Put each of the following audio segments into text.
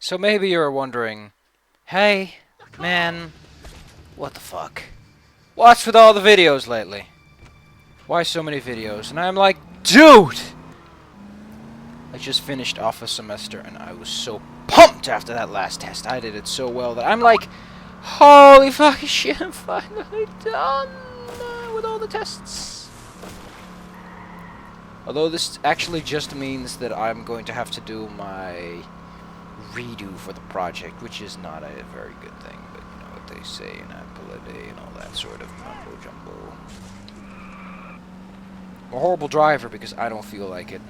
So maybe you're wondering, hey, man, what the fuck? What's with all the videos lately? Why so many videos? And I'm like, dude! I just finished off a semester and I was so pumped after that last test. I did it so well that I'm like, holy fucking shit, I'm finally done with all the tests. Although this actually just means that I'm going to have to do my redo for the project, which is not a very good thing, but you know what they say, an apple a day and all that sort of mumbo jumbo. I'm a horrible driver because I don't feel like it.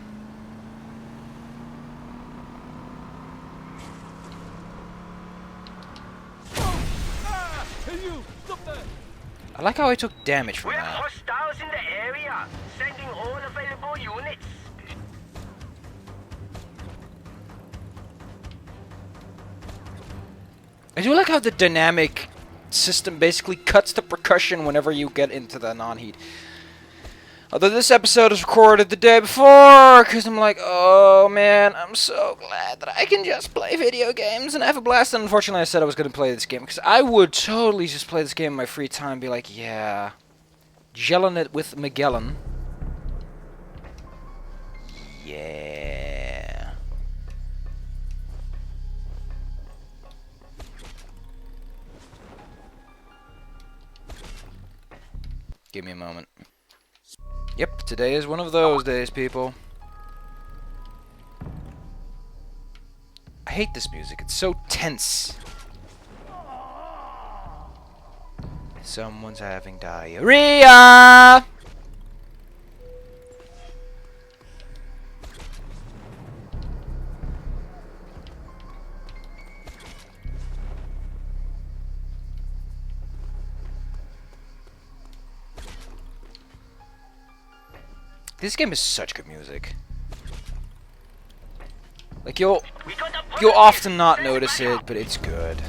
I like how I took damage from We're that. hostiles in the area. Sending all available units. I do like how the dynamic system basically cuts the percussion whenever you get into the non-heat. Although this episode is recorded the day before, because I'm like, oh man, I'm so glad that I can just play video games and have a blast. And unfortunately I said I was going to play this game, because I would totally just play this game in my free time and be like, yeah, gelling it with Magellan. Yeah. Give me a moment. Yep, today is one of those days, people. I hate this music. It's so tense. Someone's having diarrhea! This game is such good music. Like you'll often not notice it, but it's good.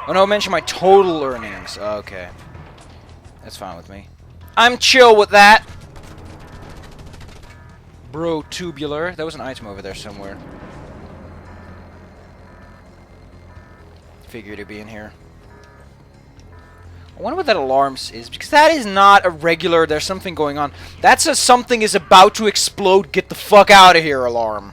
Oh no, mention my total earnings. Okay. That's fine with me. I'm chill with that. Bro, tubular. There was an item over there somewhere. Figured it'd be in here. I wonder what that alarm is, because that is not a regular, there's something going on. That's a something is about to explode, get the fuck out of here alarm.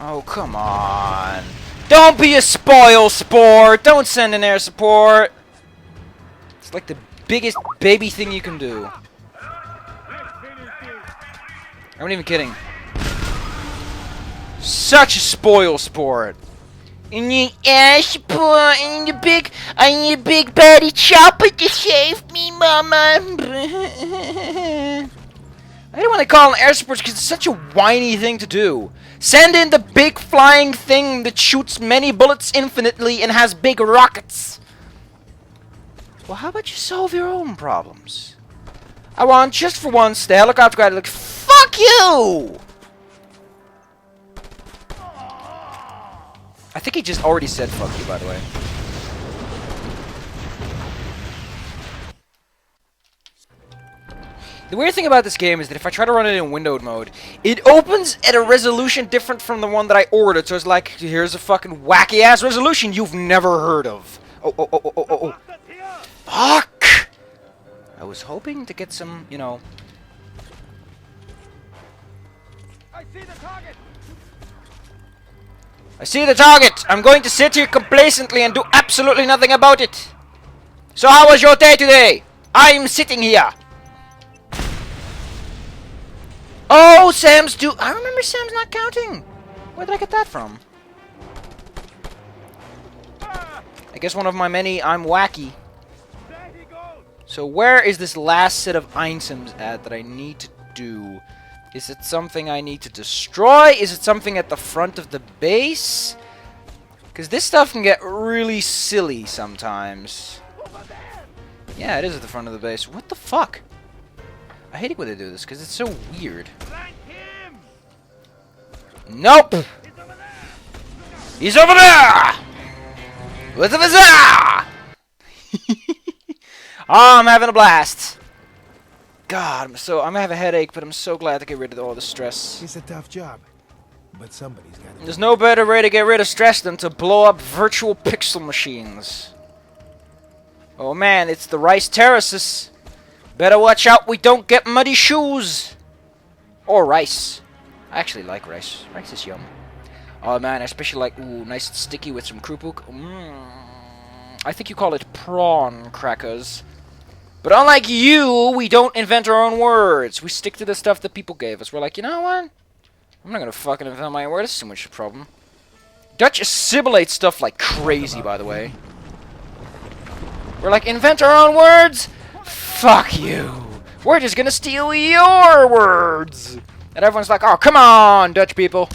Oh, come on. Don't be a spoil sport. Don't send an air support. It's like the biggest baby thing you can do. I'm not even kidding. Such a spoil sport. And you air support and your big baddie chopper to save me, mama. I don't want to call an air support because it's such a whiny thing to do. Send in the big flying thing that shoots many bullets infinitely and has big rockets. Well, how about you solve your own problems? I want, just for once, the helicopter guy to look, fuck you! I think he just already said fuck you, by the way. The weird thing about this game is that if I try to run it in windowed mode, it opens at a resolution different from the one that I ordered. So it's like, here's a fucking wacky-ass resolution you've never heard of. Oh. Fuck! I was hoping to get some, you know... I see the target! I see the target! I'm going to sit here complacently and do absolutely nothing about it. So how was your day today? I'm sitting here. Oh, I remember Sam's not counting. Where did I get that from? I guess one of my many I'm wacky. There he goes! So where is this last set of items at that I need to do? Is it something I need to destroy? Is it something at the front of the base? Because this stuff can get really silly sometimes. Yeah, it is at the front of the base. What the fuck? I hate it when they do this because it's so weird. Flank him! Nope! He's over there! He's over there! What's up, Oh, I'm having a blast. God, I'm gonna have a headache, but I'm so glad to get rid of all the stress. It's a tough job, but somebody's got to. There's no better way to get rid of stress than to blow up virtual pixel machines. Oh man, it's the rice terraces. Better watch out we don't get muddy shoes. Or rice. I actually like rice. Rice is yum. Oh man, I especially like, ooh, nice and sticky with some krupuk. I think you call it prawn crackers. But unlike you, we don't invent our own words. We stick to the stuff that people gave us. We're like, you know what? I'm not gonna fucking invent my own word. This is too much of a problem. Dutch assimilate stuff like crazy, by the way. We're like, invent our own words? Fuck you. We're just gonna steal your words. And everyone's like, oh, come on, Dutch people.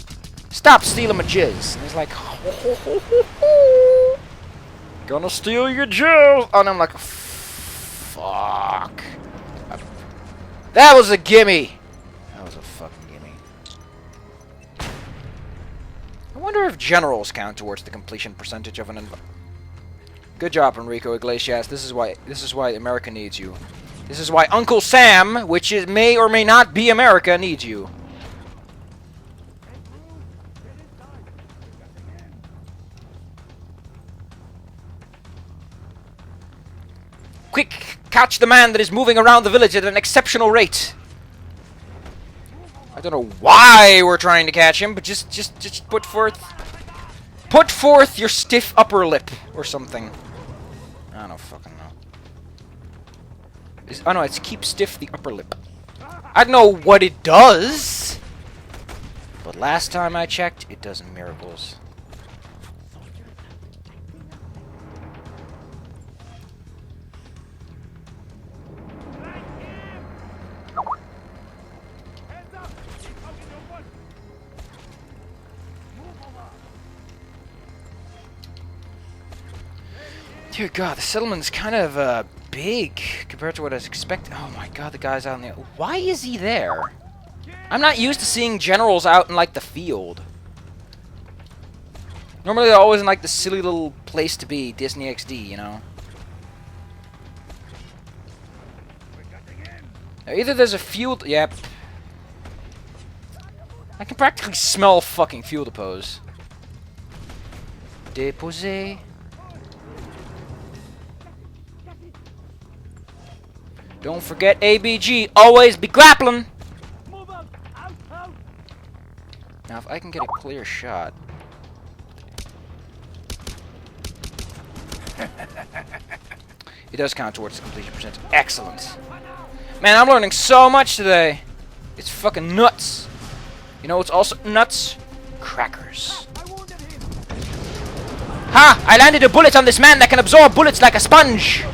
Stop stealing my jizz. And he's like, ho, ho, ho, ho, ho. Gonna steal your jizz. And I'm like, fuck. That was a gimme. That was a fucking gimme. I wonder if generals count towards the completion percentage of an Good job, Enrico Iglesias. This is why America needs you. This is why Uncle Sam, which is may or may not be America, needs you. Quick, catch the man that is moving around the village at an exceptional rate. I don't know why we're trying to catch him, but just put forth your stiff upper lip or something. I don't fucking know. Oh no, it's keep stiff the upper lip. I don't know what it does, but last time I checked, it does miracles. Dear God, the settlement's kind of big compared to what I was expecting. Oh my God, the guy's out in the... Why is he there? I'm not used to seeing generals out in like the field. Normally they're always in like the silly little place to be, Disney XD, you know? Now, either there's a fuel... Yep. I can practically smell fucking fuel depots. Déposer. Don't forget ABG. Always be grappling. Now, if I can get a clear shot. It does count towards the completion percentage. Excellent. Man, I'm learning so much today. It's fucking nuts. You know what's also nuts? Crackers. Ha! I landed a bullet on this man that can absorb bullets like a sponge.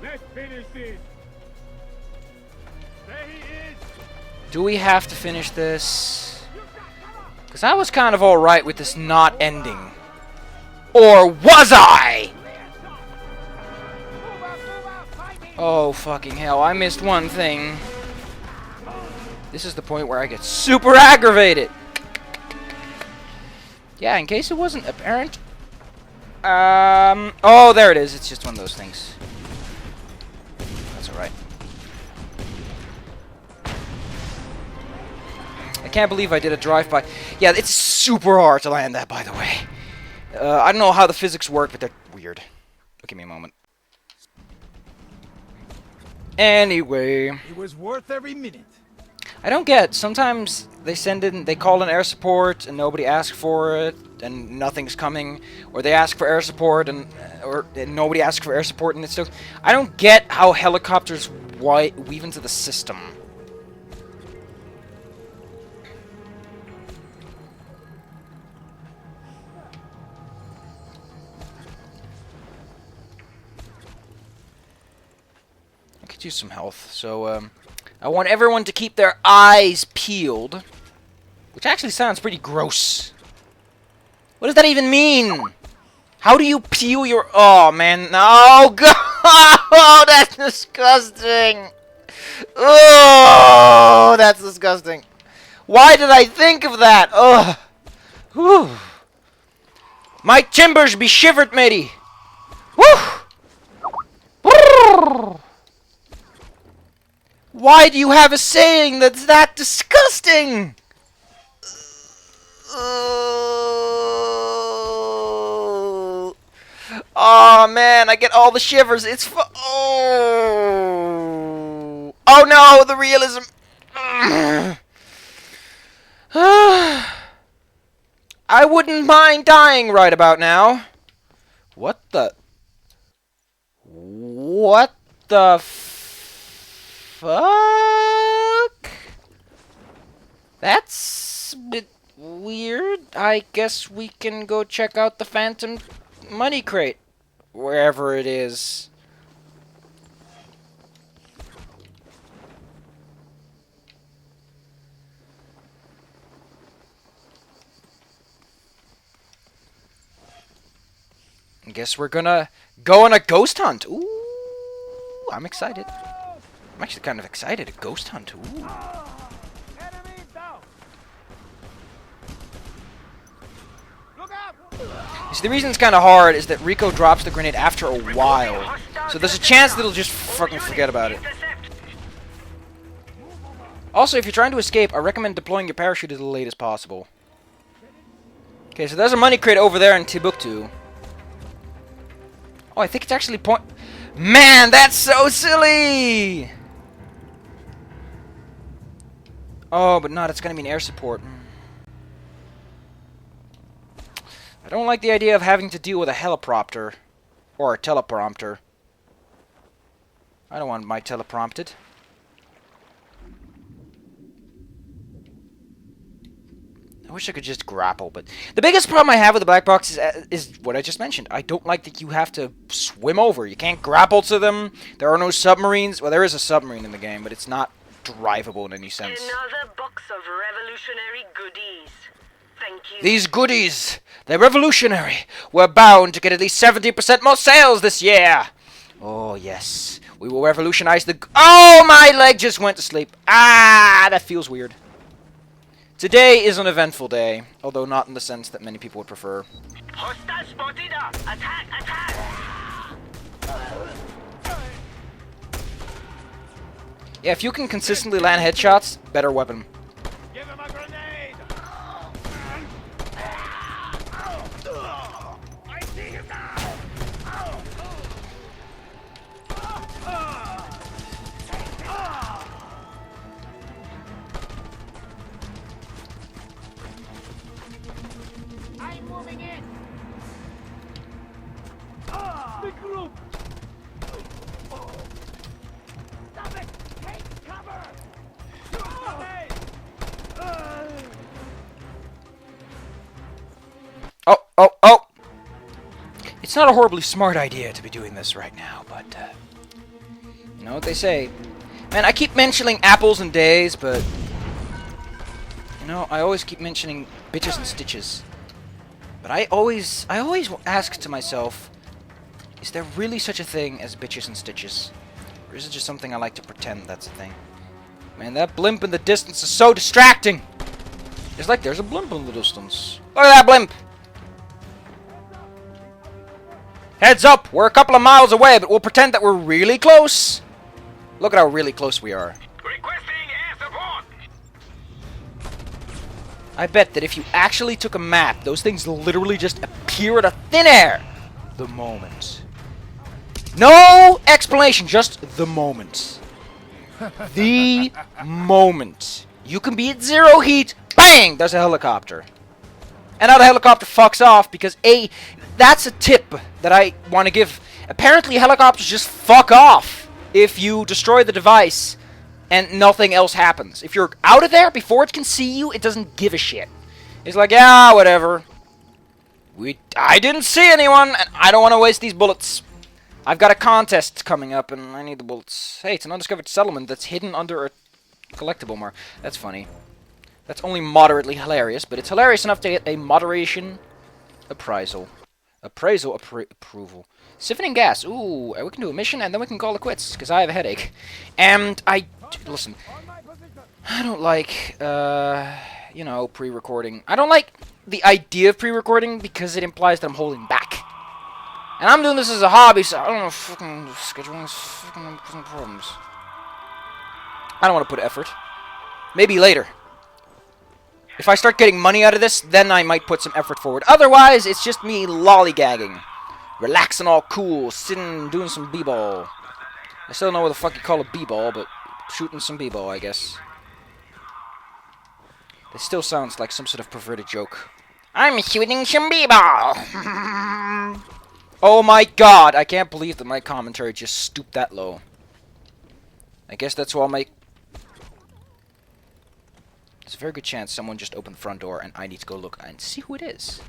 Let's finish this. There he is. Do we have to finish this? Because I was kind of alright with this not ending. Or was I? Oh, fucking hell. I missed one thing. This is the point where I get super aggravated. Yeah, in case it wasn't apparent. Oh, there it is. It's just one of those things. That's alright. I can't believe I did a drive-by. Yeah, it's super hard to land that, by the way. I don't know how the physics work, but they're weird. Give me a moment. Anyway. It was worth every minute. I don't get. Sometimes they call in air support and nobody asks for it, and nothing's coming, or they ask for air support and nobody asks for air support and it's still. I don't get how helicopters weave into the system. I could use some health, so I want everyone to keep their eyes peeled, which actually sounds pretty gross. What does that even mean? How do you peel your... Oh, man. Oh, God. Oh, that's disgusting. Oh, that's disgusting. Why did I think of that? Ugh. Whew. My timbers be shivered, matey. Woo. Brrr. Why do you have a saying that's that disgusting? Oh man, I get all the shivers. It's oh no, the realism. I wouldn't mind dying right about now. What the fuck? That's a bit weird. I guess we can go check out the Phantom Money Crate, wherever it is. I guess we're gonna go on a ghost hunt. Ooh, I'm excited. I'm actually kind of excited. A ghost hunt. Ooh. Enemy down. Look out. You see, the reason it's kind of hard is that Rico drops the grenade after a while. So there's a chance that he'll just fucking forget about it. Also, if you're trying to escape, I recommend deploying your parachute as late as possible. Okay, so there's a money crate over there in Timbuktu. Oh, I think it's actually Man, that's so silly! Oh, but not, it's gonna be an air support. I don't like the idea of having to deal with a heliprompter. Or a teleprompter. I don't want my teleprompted. I wish I could just grapple, but... The biggest problem I have with the black box is what I just mentioned. I don't like that you have to swim over. You can't grapple to them. There are no submarines. Well, there is a submarine in the game, but it's not drivable in any sense. Another box of revolutionary goodies. Thank you. These goodies, they're revolutionary. We're bound to get at least 70% more sales this year. Oh, yes. We will revolutionize the... Oh, my leg just went to sleep. Ah, that feels weird. Today is an eventful day, although not in the sense that many people would prefer. Hostile spotted. Attack! Attack! Yeah, if you can consistently land headshots, better weapon. Give him a grenade. I see him now. I'm moving in. The group. Stop it! Take cover! Oh! It's not a horribly smart idea to be doing this right now, but, you know what they say. Man, I keep mentioning apples and days, but, you know, I always keep mentioning bitches and stitches. But I always ask to myself, is there really such a thing as bitches and stitches? Or is it just something I like to pretend that's a thing? Man, that blimp in the distance is so distracting! It's like there's a blimp in the distance. Look at that blimp! Heads up! We're a couple of miles away, but we'll pretend that we're really close! Look at how really close we are. Requesting air support. I bet that if you actually took a map, those things literally just appear out of thin air. The moment. No explanation, just the moment. The moment. You can be at 0 heat. Bang! There's a helicopter. And now the helicopter fucks off because that's a tip that I want to give. Apparently helicopters just fuck off if you destroy the device and nothing else happens. If you're out of there before it can see you, it doesn't give a shit. It's like, yeah, whatever. I didn't see anyone, and I don't want to waste these bullets. I've got a contest coming up, and I need the bullets. Hey, it's an undiscovered settlement that's hidden under a collectible mark. That's funny. That's only moderately hilarious, but it's hilarious enough to get a moderation appraisal. Approval. Siphoning gas. Ooh, we can do a mission, and then we can call it quits, because I have a headache. And listen, I don't like, you know, pre-recording. I don't like the idea of pre-recording because it implies that I'm holding back. And I'm doing this as a hobby, so I don't know, fucking scheduling is fucking problems. I don't want to put effort. Maybe later. If I start getting money out of this, then I might put some effort forward. Otherwise, it's just me lollygagging. Relaxing all cool, sitting, doing some b-ball. I still don't know what the fuck you call a b-ball, but shooting some b-ball, I guess. It still sounds like some sort of perverted joke. I'm shooting some b-ball! Oh my god, I can't believe that my commentary just stooped that low. I guess that's why my... There's a very good chance someone just opened the front door and I need to go look and see who it is.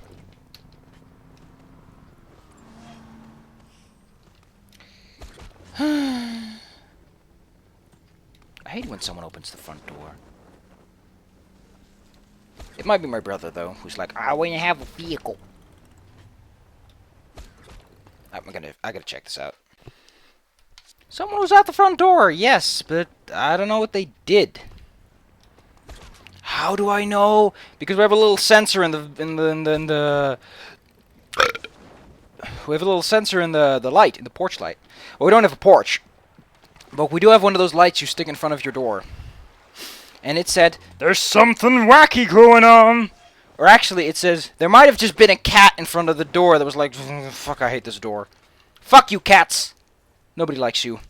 I hate when someone opens the front door. It might be my brother, though, who's like, I want to have a vehicle. I gotta check this out. Someone was at the front door, yes, but I don't know what they did. How do I know? Because we have a little sensor in the we have a little sensor in the light, in the porch light. Well, we don't have a porch, but we do have one of those lights you stick in front of your door. And it said, there's something wacky going on. Or actually, it says, there might have just been a cat in front of the door that was like, fuck, I hate this door. Fuck you, cats. Nobody likes you.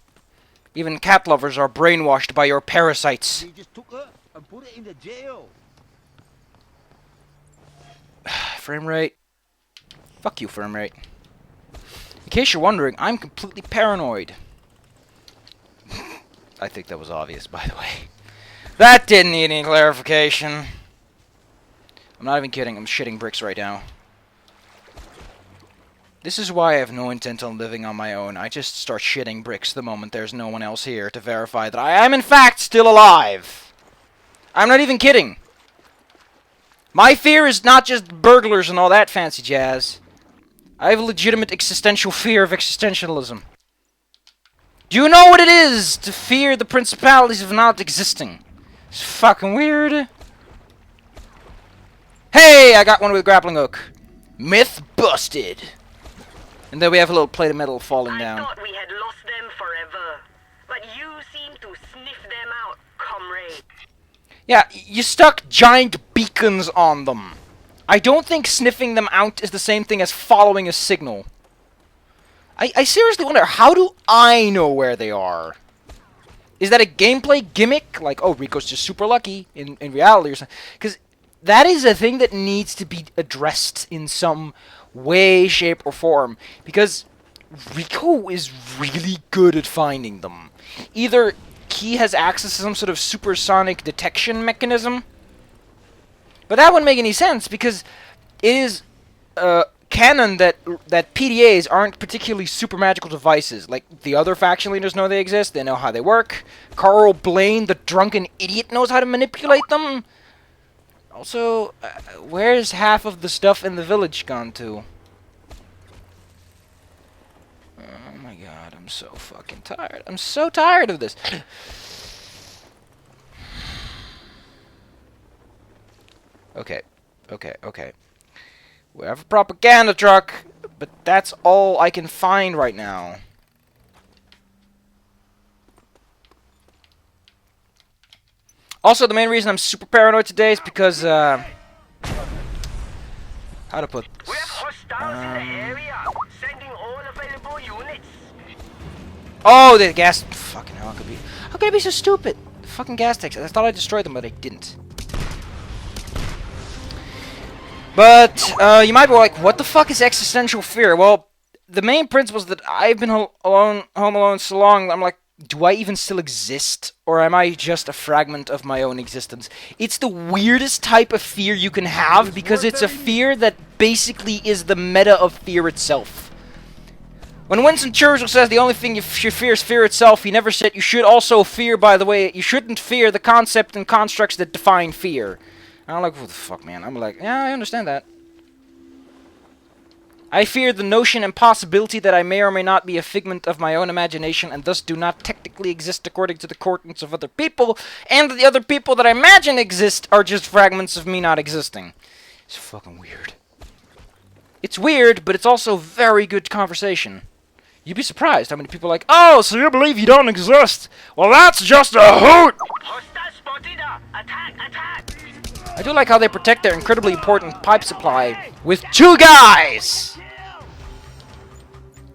Even cat lovers are brainwashed by your parasites. They just took her and put it in the jail. Frame rate. Fuck you, frame rate. In case you're wondering, I'm completely paranoid. I think that was obvious, by the way. That didn't need any clarification. I'm not even kidding, I'm shitting bricks right now. This is why I have no intent on living on my own. I just start shitting bricks the moment there's no one else here to verify that I am in fact still alive. I'm not even kidding. My fear is not just burglars and all that fancy jazz. I have a legitimate existential fear of existentialism. Do you know what it is to fear the principalities of not existing? It's fucking weird. Hey, I got one with a grappling hook. Myth busted. And then we have a little plate of metal falling down. I thought we had lost them forever, but you seem to sniff them out, comrade. Yeah, you stuck giant beacons on them. I don't think sniffing them out is the same thing as following a signal. I seriously wonder, how do I know where they are? Is that a gameplay gimmick? Like, oh, Rico's just super lucky in reality or something? Because that is a thing that needs to be addressed in some way, shape, or form. Because Rico is really good at finding them. Either he has access to some sort of supersonic detection mechanism. But that wouldn't make any sense because it is canon that PDAs aren't particularly super magical devices. Like, the other faction leaders know they exist, they know how they work. Carl Blaine, the drunken idiot, knows how to manipulate them. Also, where's half of the stuff in the village gone to? Oh my god, I'm so fucking tired. I'm so tired of this. Okay. We have a propaganda truck, but that's all I can find right now. Also, the main reason I'm super paranoid today is because, how to put this? We have hostiles in the area. Sending all available units. Oh, the gas. Fucking hell, how could I be so stupid? fucking gas tanks. I thought I destroyed them, but I didn't. But, you might be like, what the fuck is existential fear? Well, the main principle is that I've been home alone so long, I'm like, do I even still exist? Or am I just a fragment of my own existence? It's the weirdest type of fear you can have, because it's a fear that basically is the meta of fear itself. When Winston Churchill says the only thing you should fear is fear itself, he never said you should also fear, by the way, you shouldn't fear the concept and constructs that define fear. And I'm like, what the fuck, man? I'm like, yeah, I understand that. I fear the notion and possibility that I may or may not be a figment of my own imagination and thus do not technically exist according to the coordinates of other people, and that the other people that I imagine exist are just fragments of me not existing. It's fucking weird. It's weird, but it's also very good conversation. You'd be surprised how many people are like, oh, so you believe you don't exist? Well, that's just a hoot! Hostile spotted! Attack! Attack! I do like how they protect their incredibly important pipe supply with 2 guys!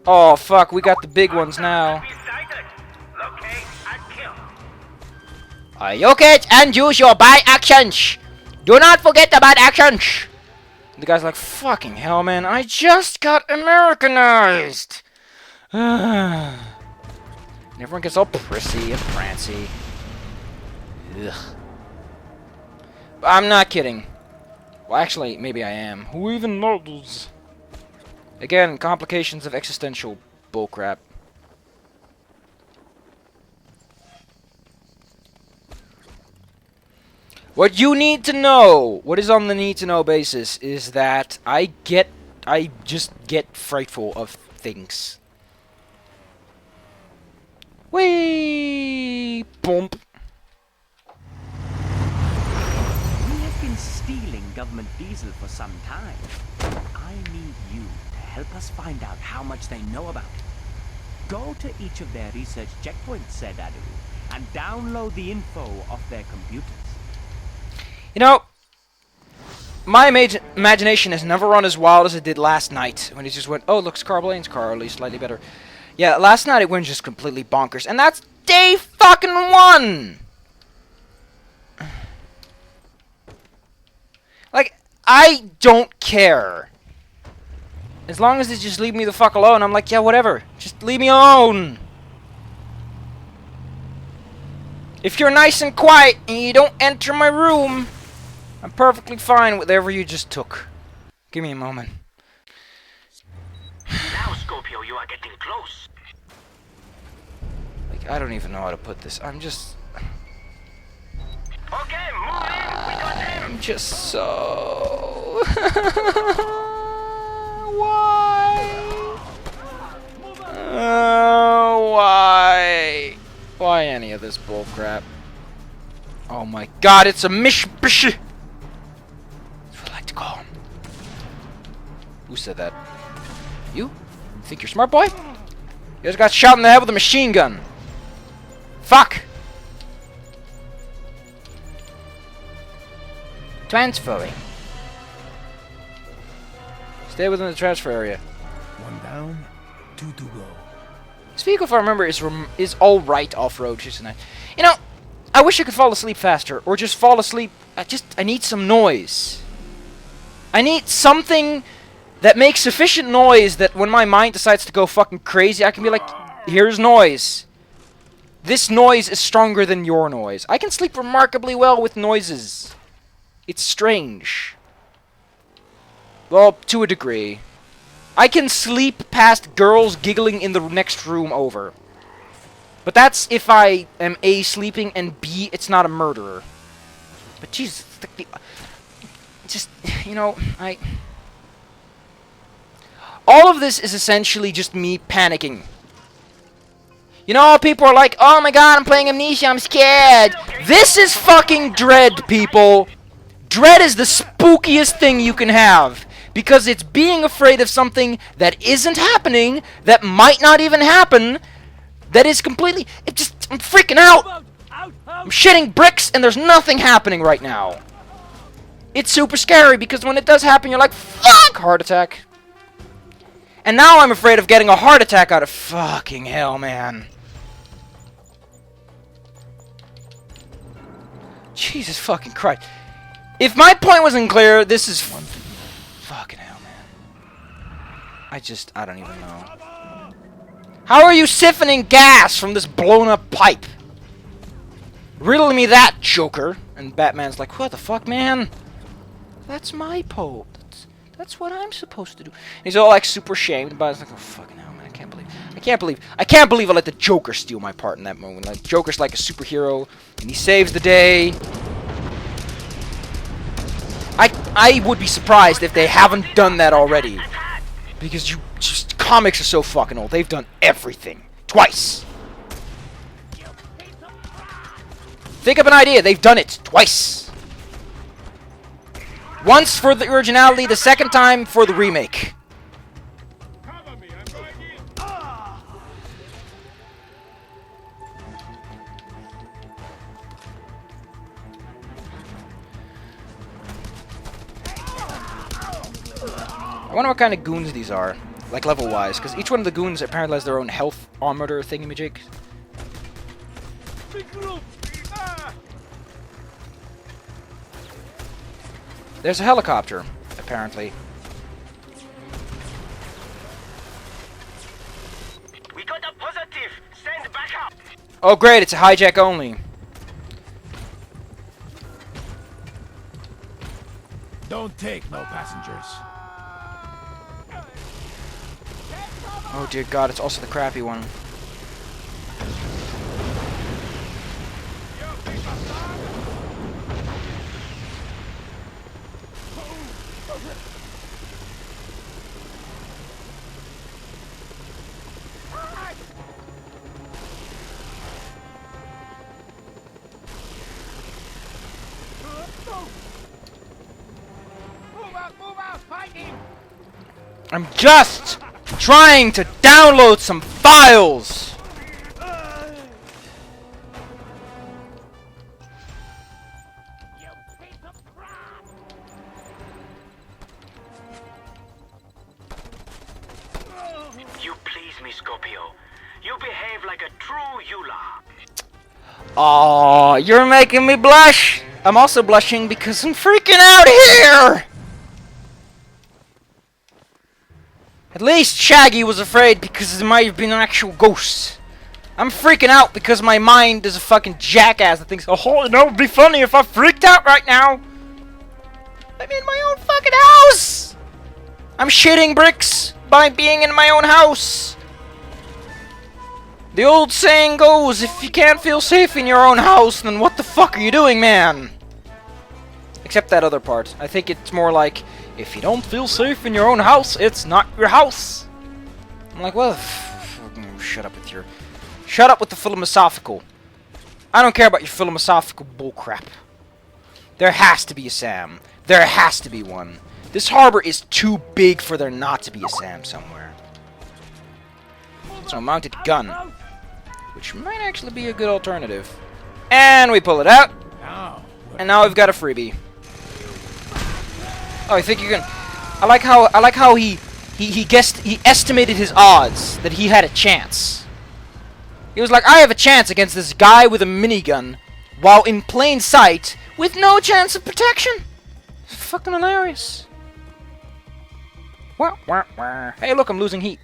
Oh, fuck, we got the big ones now. Locate and use your buy actions! Do not forget the bad actions! The guy's like, fucking hell, man, I just got Americanized! And everyone gets all prissy and prancy. Ugh. But I'm not kidding. Well, actually, maybe I am. Who even knows? Again, complications of existential bullcrap. What you need to know, what is on the need to know basis, is that I just get frightful of things. Whee! Bump. We have been stealing government diesel for some time. I need you to help us find out how much they know about it. Go to each of their research checkpoints, said Adu, and download the info off their computers. You know, my imagination has never run as wild as it did last night, when it just went, oh, look, Carl Blaine's car, or at least slightly better. Yeah, last night it went just completely bonkers, and that's day fucking 1! Like, I don't care. As long as they just leave me the fuck alone, I'm like, yeah, whatever. Just leave me alone. If you're nice and quiet and you don't enter my room, I'm perfectly fine with whatever you just took. Give me a moment. Now, Scorpio, you are getting close. Like, I don't even know how to put this. I'm just... Okay, move in. We got him. I'm just so... Why? Why? Why any of this bullcrap? Oh my god, it's a mishbish! That's what I like to call him. Who said that? You? Think you're smart, boy? You just got shot in the head with a machine gun. Fuck! Transferring. Stay within the transfer area. 1 down, 2 to go. This vehicle, if I remember, is all right off-road. You know, I wish I could fall asleep faster, or just fall asleep. I need some noise. I need something that makes sufficient noise that when my mind decides to go fucking crazy, I can be like, here's noise. This noise is stronger than your noise. I can sleep remarkably well with noises. It's strange. Well, to a degree. I can sleep past girls giggling in the next room over. But that's if I am A, sleeping, and B, it's not a murderer. But Jesus, just, you know, all of this is essentially just me panicking. You know, people are like, oh my god, I'm playing Amnesia, I'm scared. This is fucking dread, people. Dread is the spookiest thing you can have. Because it's being afraid of something that isn't happening, that might not even happen, that is completely... I'm freaking out! I'm shitting bricks and there's nothing happening right now. It's super scary because when it does happen, you're like, fuck! Heart attack. And now I'm afraid of getting a heart attack out of fucking hell, man. Jesus fucking Christ. If my point wasn't clear, this is fucking hell, man. I don't even know. How are you siphoning gas from this blown up pipe? Riddle me that, Joker. And Batman's like, what the fuck, man? That's my Pope. That's what I'm supposed to do. And he's all like super shamed, but it's like, oh fucking hell, man, I can't believe I let the Joker steal my part in that moment. Like, Joker's like a superhero, and he saves the day. I would be surprised if they haven't done that already. Because comics are so fucking old. They've done everything. Twice. Think of an idea. They've done it twice. Once for the originality, the second time for the remake. I wonder what kind of goons these are, like level-wise, because each one of the goons apparently has their own health armor thingamajig. There's a helicopter, apparently. We got a positive. Send backup. Oh great, it's a hijack only. Don't take no passengers. Oh dear God, it's also the crappy one. I'm just trying to download some files. You please me, Scorpio. You behave like a true Eula. Oh, you're making me blush. I'm also blushing because I'm freaking out here. At least Shaggy was afraid because it might have been an actual ghost. I'm freaking out because my mind is a fucking jackass that thinks, oh, you know, it'd be funny if I freaked out right now. I'm in my own fucking house. I'm shitting bricks by being in my own house. The old saying goes, if you can't feel safe in your own house, then what the fuck are you doing, man? Except that other part. I think it's more like, if you don't feel safe in your own house, it's not your house. I'm like, well, shut up with the philosophical. I don't care about your philosophical bullcrap. There has to be a Sam. There has to be one. This harbor is too big for there not to be a Sam somewhere. So a mounted gun, which might actually be a good alternative. And we pull it out. And now we've got a freebie. Oh, I think you can. I like how he estimated his odds that he had a chance. He was like, I have a chance against this guy with a minigun, while in plain sight, with no chance of protection. It's fucking hilarious. Wah, wah, wah. Hey, look, I'm losing heat.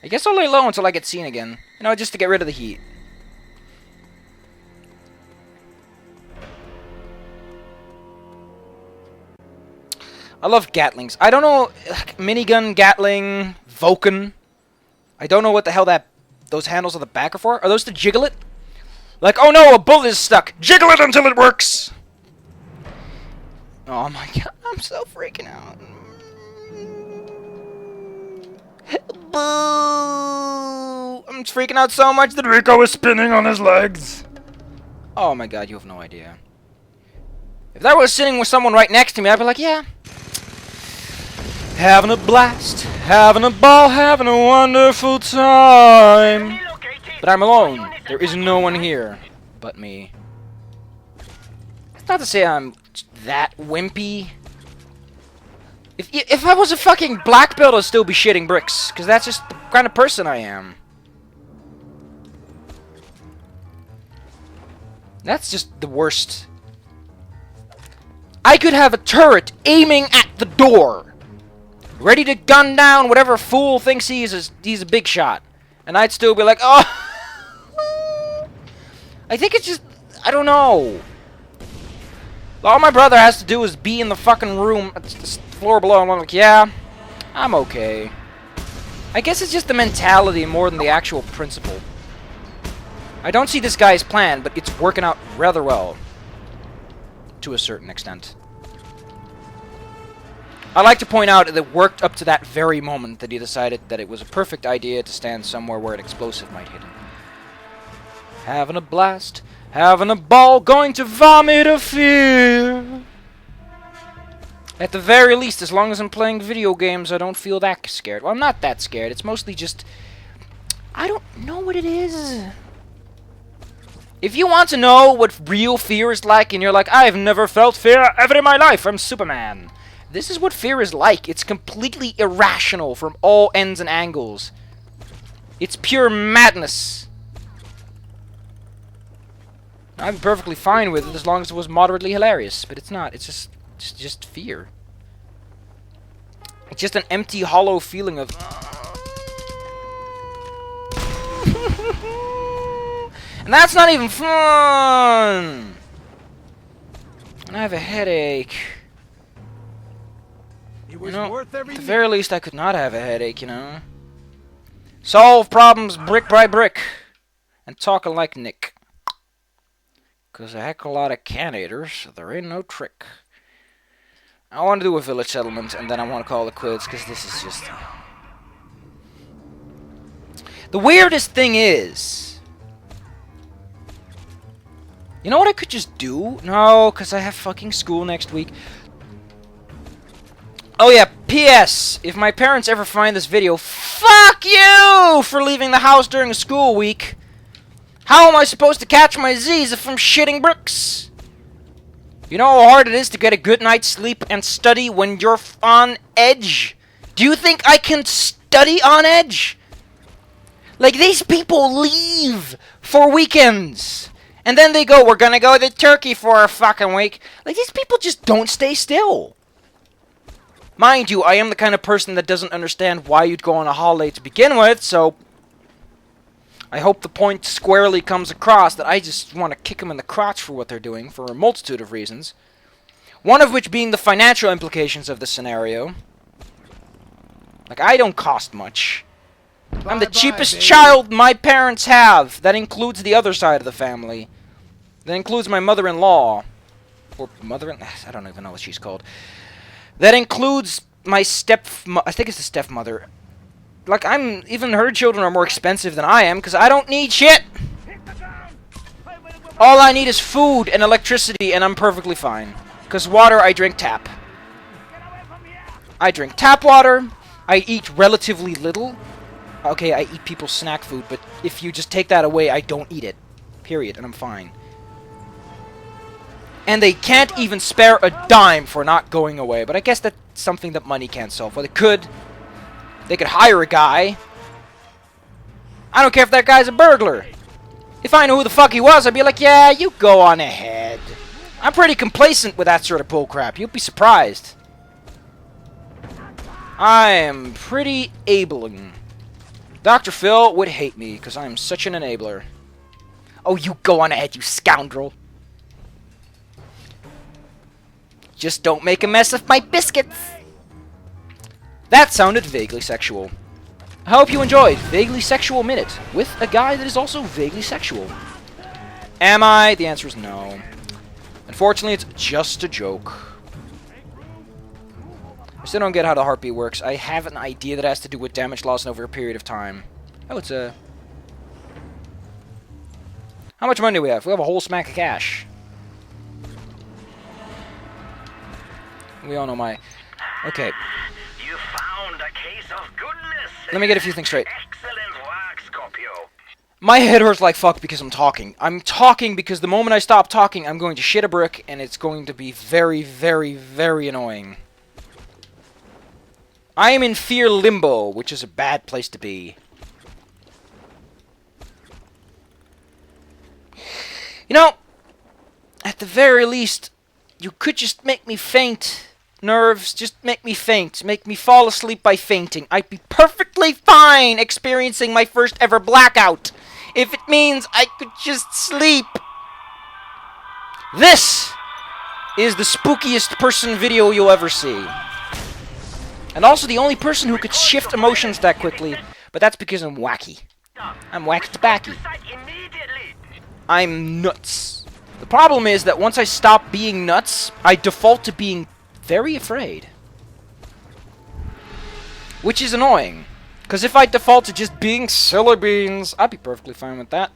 I guess I'll lay low until I get seen again. You know, just to get rid of the heat. I love Gatlings. I don't know, minigun, Gatling, Vulcan. I don't know what the hell those handles on the back are for. Are those to jiggle it? Like, oh no, a bullet is stuck. Jiggle it until it works. Oh my God, I'm so freaking out. Boo! I'm freaking out so much that Rico is spinning on his legs. Oh my God, you have no idea. If I was sitting with someone right next to me, I'd be like, yeah. Having a blast, having a ball, having a wonderful time. But I'm alone. There is no one here but me. It's not to say I'm that wimpy. If I was a fucking black belt, I'd still be shitting bricks, because that's just the kind of person I am. That's just the worst I could have a turret aiming at the door, ready to gun down whatever fool thinks he's a big shot. And I'd still be like, oh. I think it's just, I don't know. All my brother has to do is be in the fucking room, the floor below, and I'm like, yeah, I'm okay. I guess it's just the mentality more than the actual principle. I don't see this guy's plan, but it's working out rather well. To a certain extent. I like to point out that it worked up to that very moment that he decided that it was a perfect idea to stand somewhere where an explosive might hit him. Having a blast, having a ball, going to vomit of fear. At the very least, as long as I'm playing video games, I don't feel that scared. Well, I'm not that scared. It's mostly just... I don't know what it is. If you want to know what real fear is like, and you're like, I've never felt fear ever in my life, I'm Superman. This is what fear is like. It's completely irrational from all ends and angles. It's pure madness. I'm perfectly fine with it as long as it was moderately hilarious, but it's not. It's just fear. It's just an empty, hollow feeling of... And that's not even fun! And I have a headache. It was You know, worth every at the very least I could not have a headache, you know. Solve problems brick by brick. And talking like Nick. 'Cause a heck of a lot of canators, there ain't no trick. I want to do a village settlement, and then I want to call it quits, because this is just... The weirdest thing is... You know what I could just do? No, because I have fucking school next week. Oh yeah, P.S. If my parents ever find this video, fuck you for leaving the house during a school week. How am I supposed to catch my Z's if I'm shitting bricks? You know how hard it is to get a good night's sleep and study when you're on edge? Do you think I can study on edge? Like, these people leave for weekends. And then they go, we're gonna go to Turkey for a fucking week. Like, these people just don't stay still. Mind you, I am the kind of person that doesn't understand why you'd go on a holiday to begin with, so... I hope the point squarely comes across that I just want to kick them in the crotch for what they're doing, for a multitude of reasons. One of which being the financial implications of the scenario. Like, I don't cost much. I'm the cheapest child my parents have. That includes the other side of the family. That includes my mother-in-law. Or mother-in... I don't even know what she's called. That includes my I think it's the stepmother. Like, even her children are more expensive than I am, because I don't need shit! All I need is food and electricity, and I'm perfectly fine. Because water, I drink tap. I drink tap water. I eat relatively little. Okay, I eat people's snack food, but if you just take that away, I don't eat it. Period, and I'm fine. And they can't even spare a dime for not going away, but I guess that's something that money can't solve. Well, it could. They could hire a guy. I don't care if that guy's a burglar. If I knew who the fuck he was, I'd be like, yeah, you go on ahead. I'm pretty complacent with that sort of bullcrap. You'll be surprised. I am pretty abling. Dr. Phil would hate me, because I'm such an enabler. Oh, you go on ahead, you scoundrel. Just don't make a mess of my biscuits. That sounded vaguely sexual. I hope you enjoyed Vaguely Sexual Minute with a guy that is also vaguely sexual. Am I? The answer is no. Unfortunately, it's just a joke. I still don't get how the heartbeat works. I have an idea that has to do with damage loss over a period of time. Oh, it's a... How much money do we have? We have a whole smack of cash. We all know my... Okay. You found a case of goodness. Let me get a few things straight. Excellent work, Scorpio. My head hurts like fuck because I'm talking. I'm talking because the moment I stop talking, I'm going to shit a brick, and it's going to be very, very, very annoying. I am in fear limbo, which is a bad place to be. You know, at the very least, You could just make me faint. Nerves, just make me faint. Make me fall asleep by fainting. I'd be perfectly fine experiencing my first ever blackout. If it means I could just sleep. This is the spookiest person video you'll ever see. And also the only person who could shift emotions that quickly. But that's because I'm wacky. I'm wacky tobacky. I'm nuts. The problem is that once I stop being nuts, I default to being very afraid. Which is annoying. Because if I default to just being silly beans, I'd be perfectly fine with that.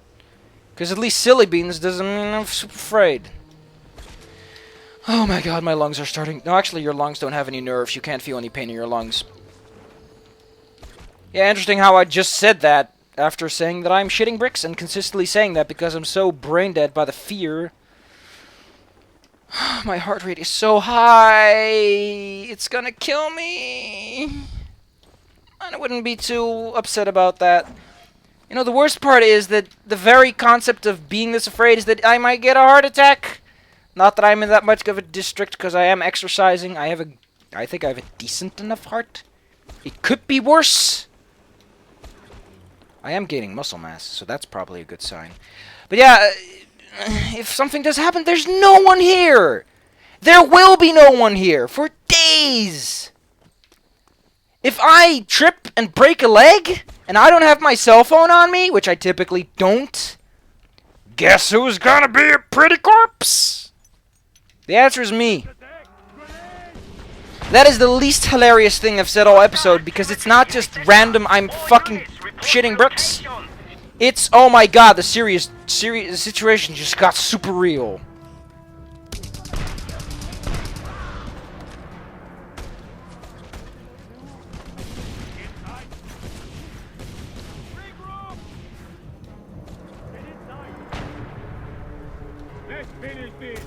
Because at least silly beans doesn't mean I'm super afraid. Oh my god, my lungs are starting... No, actually, your lungs don't have any nerves. You can't feel any pain in your lungs. Yeah, interesting how I just said that after saying that I'm shitting bricks, and consistently saying that because I'm so brain dead by the fear. My heart rate is so high. It's gonna kill me. And I wouldn't be too upset about that. You know, the worst part is that the very concept of being this afraid is that I might get a heart attack. Not that I'm in that much of a district, because I am exercising. I think I have a decent enough heart. It could be worse. I am gaining muscle mass, so that's probably a good sign. But yeah, if something does happen, there's no one here! There will be no one here for days! If I trip and break a leg, and I don't have my cell phone on me, which I typically don't, guess who's gonna be a pretty corpse? The answer is me. That is the least hilarious thing I've said all episode, because it's not just random I'm fucking shitting bricks. It's, oh my god, the serious situation just got super real. Let's finish this.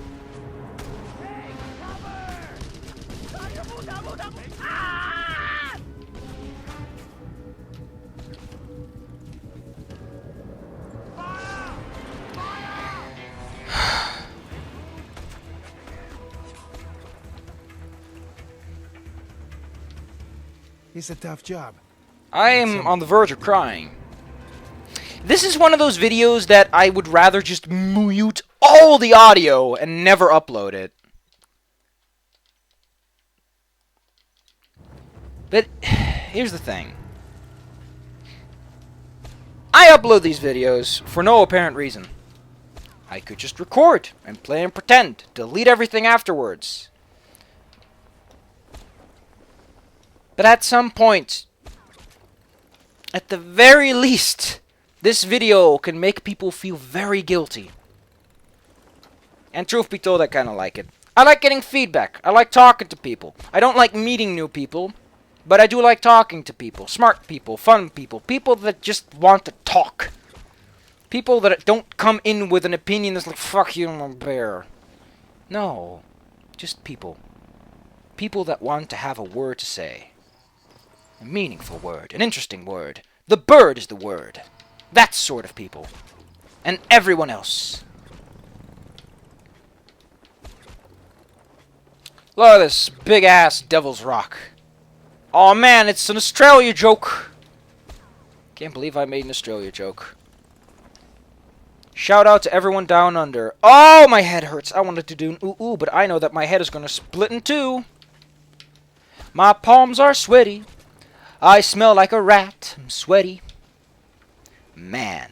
It's a tough job. I'm on the verge of crying. This is one of those videos that I would rather just mute all the audio and never upload it. But here's the thing. I upload these videos for no apparent reason. I could just record and play and pretend, delete everything afterwards. But at some point, at the very least, this video can make people feel very guilty. And truth be told, I kind of like it. I like getting feedback. I like talking to people. I don't like meeting new people, but I do like talking to people. Smart people, fun people, people that just want to talk. People that don't come in with an opinion that's like, fuck you, I'm a bear. No, just people. People that want to have a word to say. A meaningful word, an interesting word. The bird is the word. That sort of people. And everyone else. Look at this big-ass Devil's Rock. Aw, man, it's an Australia joke. Can't believe I made an Australia joke. Shout out to everyone down under. Oh, my head hurts. I wanted to do an ooh-ooh, but I know that my head is going to split in two. My palms are sweaty. I smell like a rat. I'm sweaty. Man.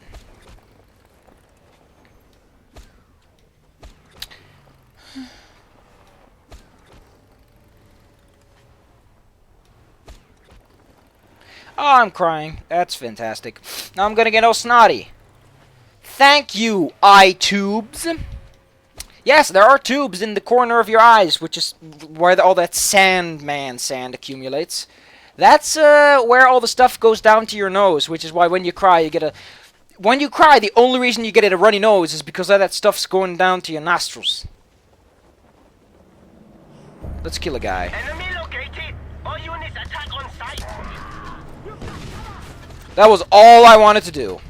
Oh, I'm crying. That's fantastic. Now I'm gonna get all snotty. Thank you, eye tubes. Yes, there are tubes in the corner of your eyes, which is where all that sand accumulates. That's where all the stuff goes down to your nose, which is why when you cry, you get a... When you cry, the only reason you get a runny nose is because all that stuff's going down to your nostrils. Let's kill a guy. Enemy located. All units attack on site. That was all I wanted to do.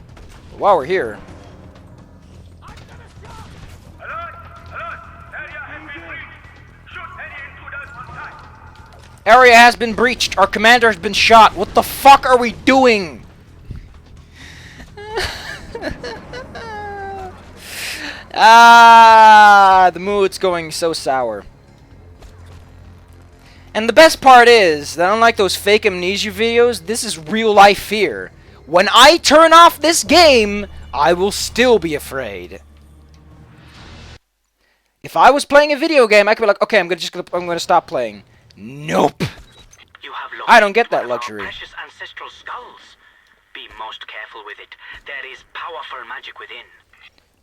But while we're here... Area has been breached. Our commander has been shot. What the fuck are we doing? The mood's going so sour. And the best part is that unlike those fake amnesia videos, this is real life fear. When I turn off this game, I will still be afraid. If I was playing a video game, I could be like, okay, I'm gonna stop playing. Nope. You have I don't get that one of our luxury. precious ancestral skulls. Be most careful with it. There is powerful magic within.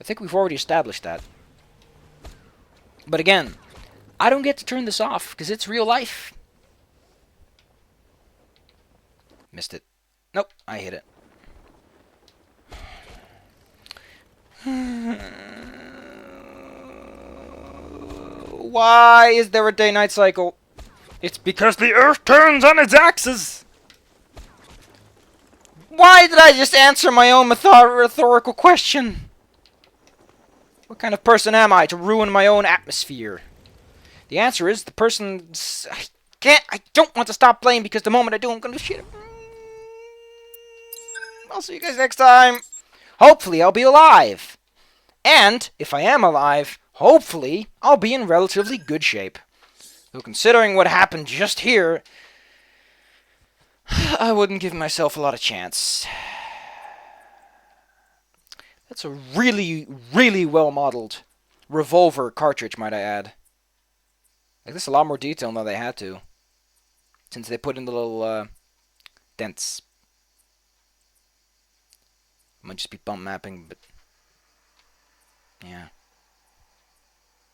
I think we've already established that. But again, I don't get to turn this off because it's real life. Missed it. Nope, I hit it. Why is there a day-night cycle? It's because the Earth turns on its axis. Why did I just answer my own rhetorical question? What kind of person am I to ruin my own atmosphere? The answer is the person's... I don't want to stop playing because the moment I do, I'm gonna shit. I'll see you guys next time. Hopefully, I'll be alive. And, if I am alive, hopefully, I'll be in relatively good shape. Though considering what happened just here, I wouldn't give myself a lot of chance. That's a really, really well-modeled revolver cartridge, might I add. Like, this is a lot more detail than they had to. Since they put in the little, dents. Might just be bump mapping, but... yeah.